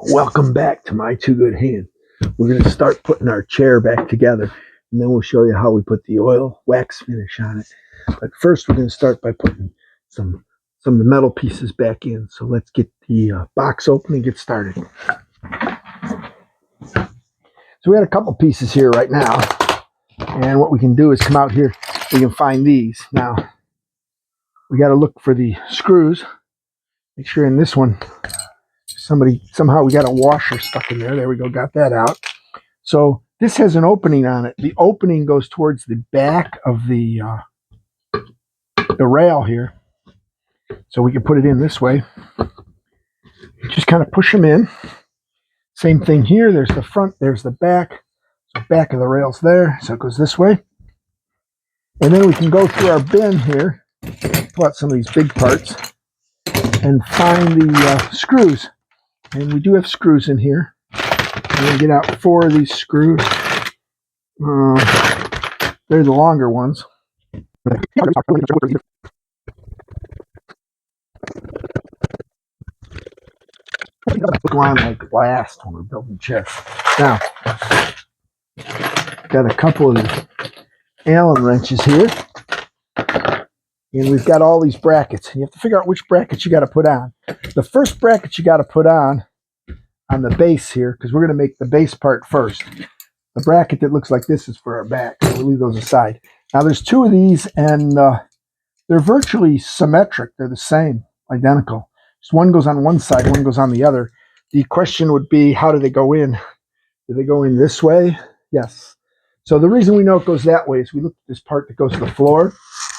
Welcome back to My Too Good Hand. We're going to start putting our chair back together, and then we'll show you how we put the oil wax finish on it. But first, we're going to start by putting some of the metal pieces back in. So let's get the box open and get started. So we had a couple pieces here right now, and what we can do is come out here. We can find these. Now, we got to look for the screws. Make sure in this one, somehow we got a washer stuck in there. There we go, got that out. So this has an opening on it. The opening goes towards the back of the rail here. So we can put it in this way. Just kind of push them in. Same thing here. There's the front, there's the back. So back of the rail's there, so it goes this way. And then we can go through our bin here, pull out some of these big parts, and find the screws. And we do have screws in here. I'm going to get out 4 of these screws. They're the longer ones. Go on like blast when we're building chairs. Now, got a couple of these Allen wrenches here. And we've got all these brackets. And you have to figure out which brackets you got to put on. The first bracket you got to put on the base here, because we're going to make the base part first. The bracket that looks like this is for our back. So we'll leave those aside. Now there's 2 of these, and they're virtually symmetric. They're the same, identical. Just one goes on one side, one goes on the other. The question would be, how do they go in? Do they go in this way? Yes. So the reason we know it goes that way is we looked at this part that goes to the floor.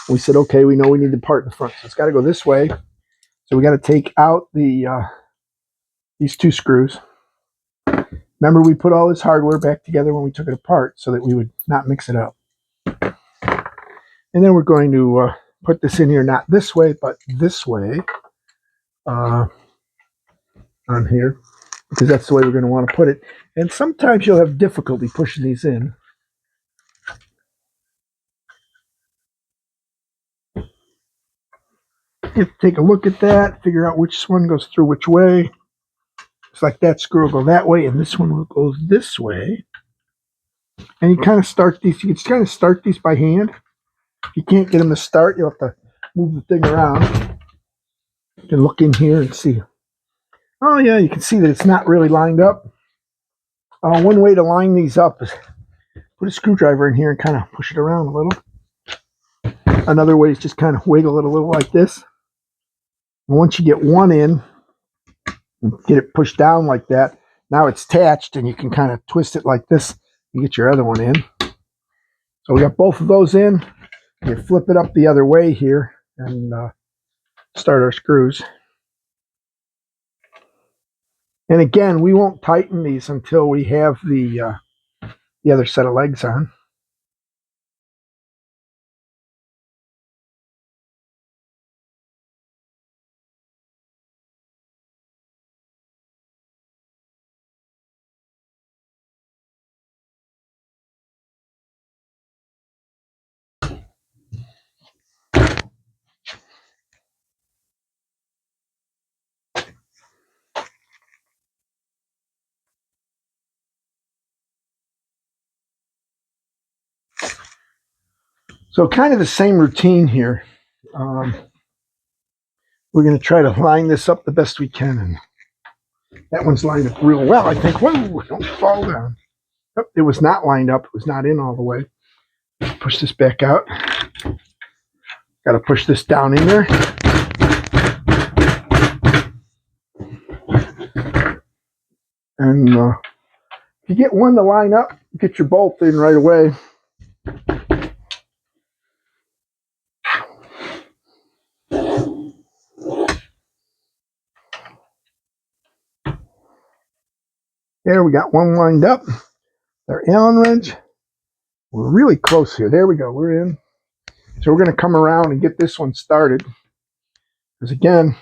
We said, okay, we know we need the part in the front. So it's got to go this way. So we got to take out the these 2 screws. Remember, we put all this hardware back together when we took it apart so that we would not mix it up. And then we're going to put this in here, not this way, but this way on here, because that's the way we're going to want to put it. And sometimes you'll have difficulty pushing these in. You have to take a look at that, figure out which one goes through which way. It's like that screw will go that way, and this one will go this way. And you kind of start these. You can kind of start these by hand. If you can't get them to start, you'll have to move the thing around. You can look in here and see. Oh, yeah, you can see that it's not really lined up. One way to line these up is put a screwdriver in here and kind of push it around a little. Another way is just kind of wiggle it a little like this. And once you get one in, and get it pushed down like that, now it's attached, and you can kind of twist it like this. You get your other one in. So we got both of those in. You flip it up the other way here and start our screws. And again, we won't tighten these until we have the other set of legs on. So kind of the same routine here. We're going to try to line this up the best we can. And that one's lined up real well, I think. Whoa, don't fall down. Oh, it was not lined up. It was not in all the way. Push this back out. Got to push this down in there. And if you get one to line up, get your bolt in right away. There, we got one lined up. Our Allen wrench. We're really close here. There we go. We're in. So we're going to come around and get this one started. Because again,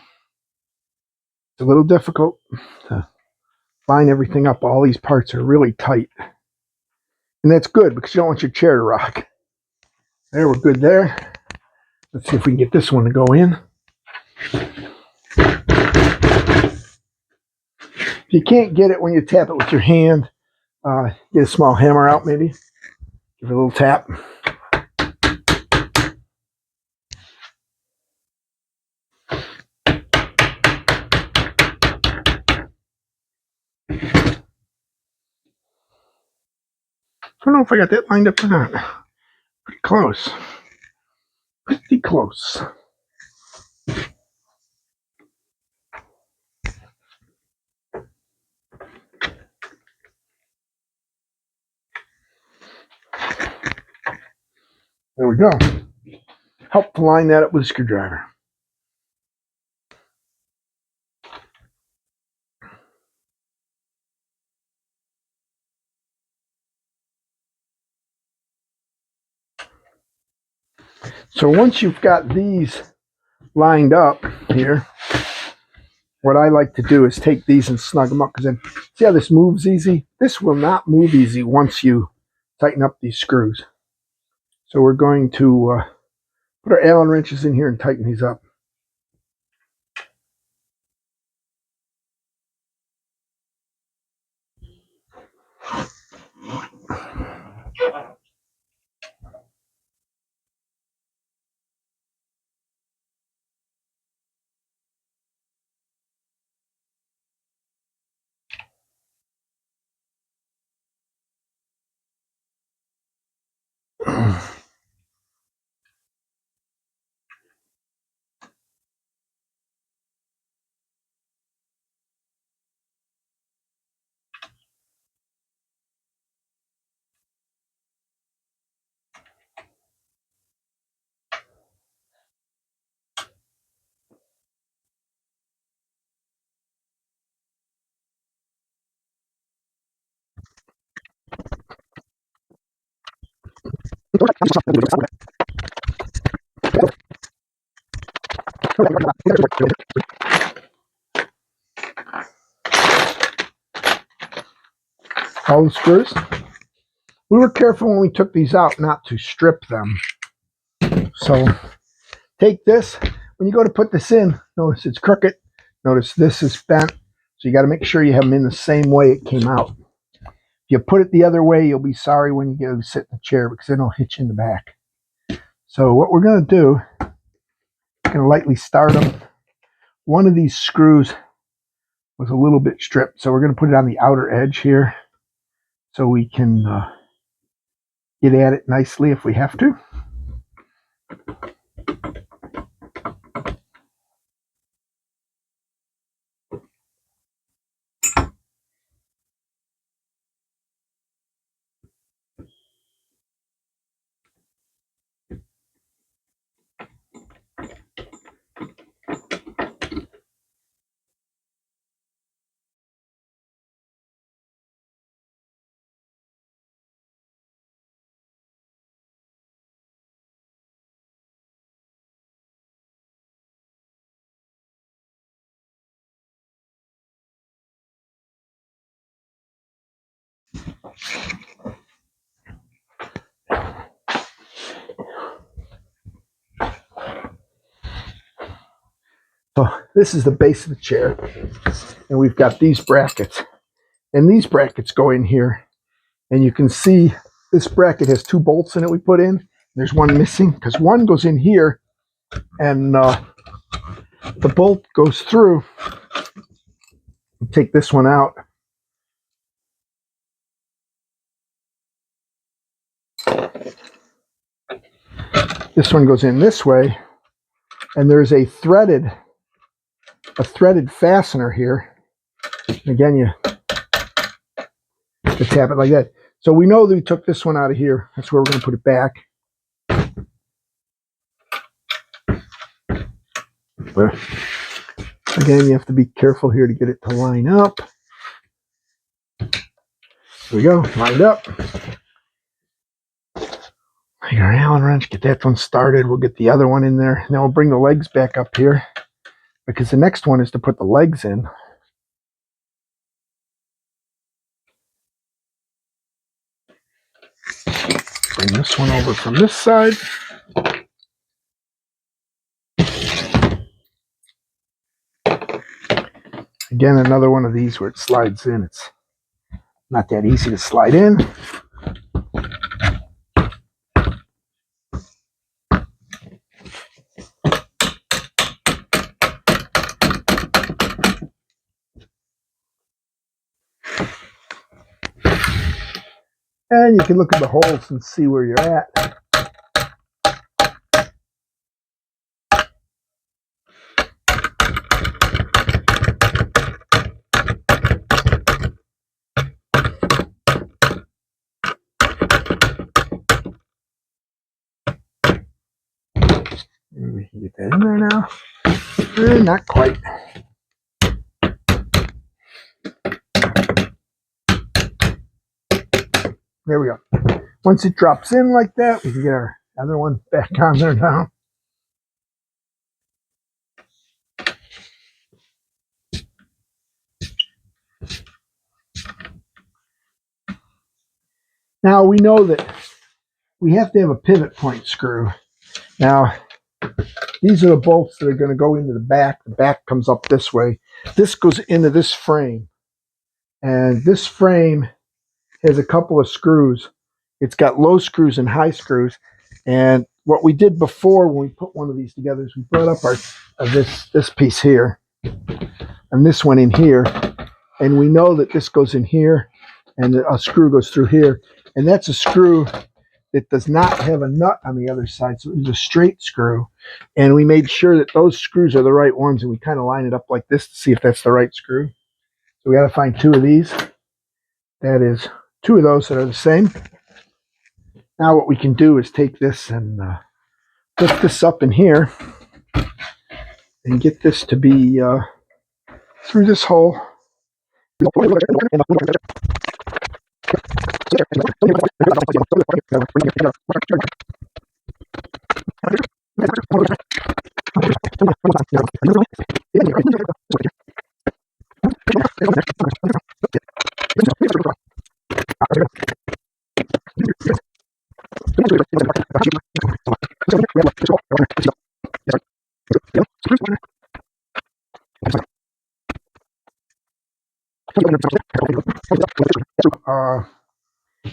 it's a little difficult to line everything up. All these parts are really tight. And that's good because you don't want your chair to rock. There, we're good there. Let's see if we can get this one to go in. If you can't get it when you tap it with your hand, get a small hammer out maybe. Give it a little tap. I don't know if I got that lined up or not. Pretty close. Pretty close. There we go. Help to line that up with a screwdriver. So once you've got these lined up here, what I like to do is take these and snug them up, because then, see how this moves easy? This will not move easy once you tighten up these screws. So we're going to put our Allen wrenches in here and tighten these up. All the screws. We were careful when we took these out not to strip them. So take this. When you go to put this in, notice it's crooked. Notice this is bent. So you got to make sure you have them in the same way it came out. If you put it the other way, you'll be sorry when you go to sit in the chair, because then it'll hit you in the back. So what we're going to do, I'm going to lightly start them. One of these screws was a little bit stripped, so we're going to put it on the outer edge here so we can get at it nicely if we have to. So this is the base of the chair, and we've got these brackets, and these brackets go in here, and you can see this bracket has 2 bolts in it we put in. There's one missing because one goes in here, and the bolt goes through. Take this one out. This one goes in this way, and there's a threaded fastener here. Again, you tap it like that. So we know that we took this one out of here. That's where we're going to put it back. But again, you have to be careful here to get it to line up. There we go, lined up. Take our Allen wrench, get that one started. We'll get the other one in there. And then we'll bring the legs back up here, because the next one is to put the legs in. Bring this one over from this side. And Again, another one of these where it slides in. It's not that easy to slide in. And you can look at the holes and see where you're at. Maybe we can get that in there now. Not quite. There we go. Once it drops in like that, we can get our other one back on there now. Now we know that we have to have a pivot point screw. Now, these are the bolts that are going to go into the back. The back comes up this way. This goes into this frame. And this frame has a couple of screws. It's got low screws and high screws. And what we did before when we put one of these together is we brought up our this piece here. And this went in here. And we know that this goes in here. And a screw goes through here. And that's a screw that does not have a nut on the other side. So it's a straight screw. And we made sure that those screws are the right ones. And we kind of line it up like this to see if that's the right screw. So we got to find two of these. That is two of those that are the same. Now what we can do is take this and lift this up in here and get this to be through this hole.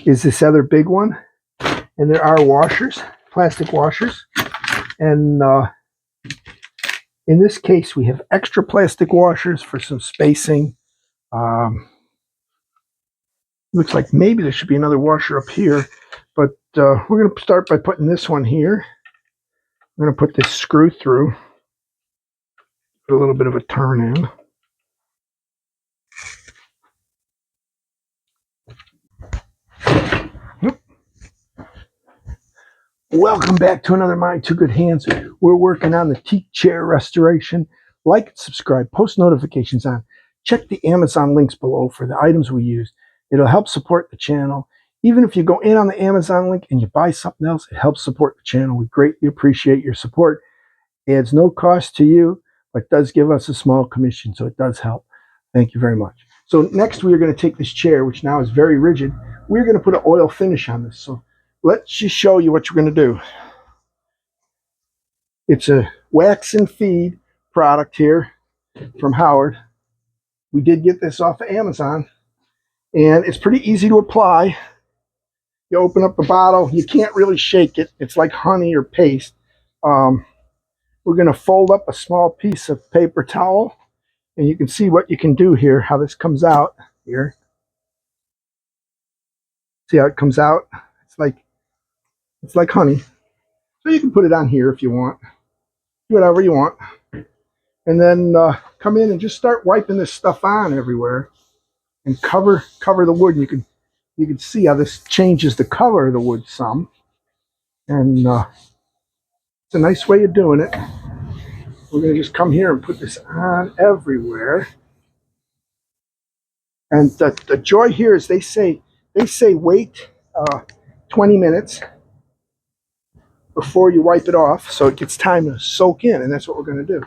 Is this other big one, and there are washers, plastic washers, and in this case we have extra plastic washers for some spacing. Looks like maybe there should be another washer up here, but we're going to start by putting this one here. I'm going to put this screw through, put a little bit of a turn in. Welcome back to another My Two Good Hands. We're working on the Teak chair restoration. Like and subscribe, post notifications on. Check the Amazon links below for the items we use. It'll help support the channel. Even if you go in on the Amazon link and you buy something else, it helps support the channel. We greatly appreciate your support. It adds no cost to you, but does give us a small commission, so it does help. Thank you very much. So next we are going to take this chair, which now is very rigid. We're going to put an oil finish on this. So let's just show you what you're going to do. It's a wax and feed product here from Howard. We did get this off of Amazon, and it's pretty easy to apply. You open up the bottle. You can't really shake it. It's like honey or paste. We're going to fold up a small piece of paper towel, and you can see what you can do here, how this comes out here. See how it comes out? It's like honey. So you can put it on here if you want. Whatever you want. And then come in and just start wiping this stuff on everywhere and cover the wood. You can see how this changes the color of the wood some. And it's a nice way of doing it. We're going to just come here and put this on everywhere. And the joy here is they say wait 20 minutes before you wipe it off, so it gets time to soak in, and that's what we're going to do.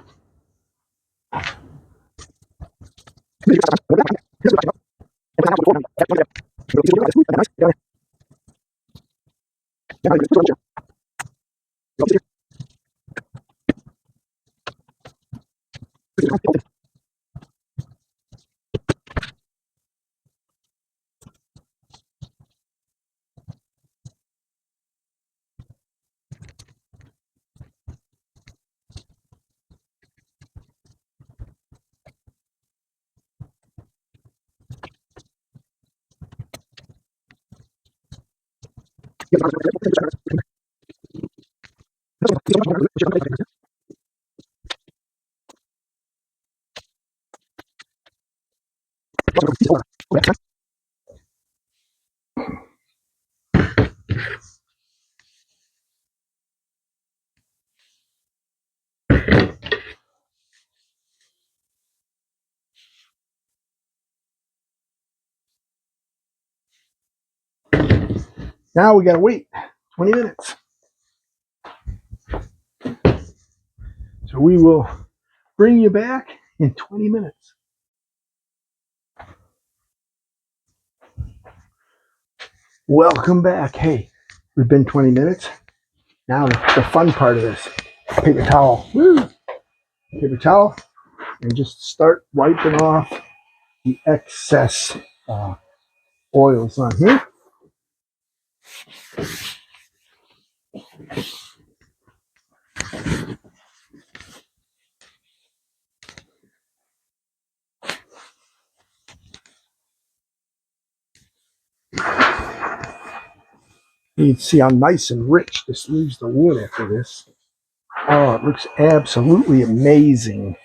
Now we gotta wait 20 minutes. So we will bring you back in 20 minutes. Welcome back. Hey, we've been 20 minutes. Now the fun part of this. Paper towel. Woo! Paper towel. And just start wiping off the excess oils on here. You can see how nice and rich this leaves the wood after this. Oh, it looks absolutely amazing.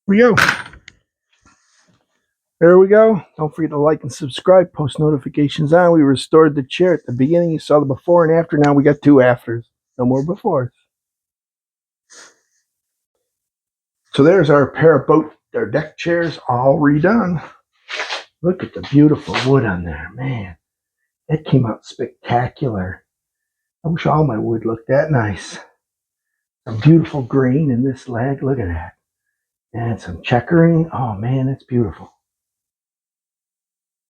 We go. There we go. Don't forget to like and subscribe, post notifications on. We restored the chair at the beginning. You saw the before and after. Now we got two afters. No more befores. So there's our pair of our deck chairs all redone. Look at the beautiful wood on there, man. That came out spectacular. I wish all my wood looked that nice. Some beautiful green in this leg. Look at that. And some checkering. Oh man, it's beautiful.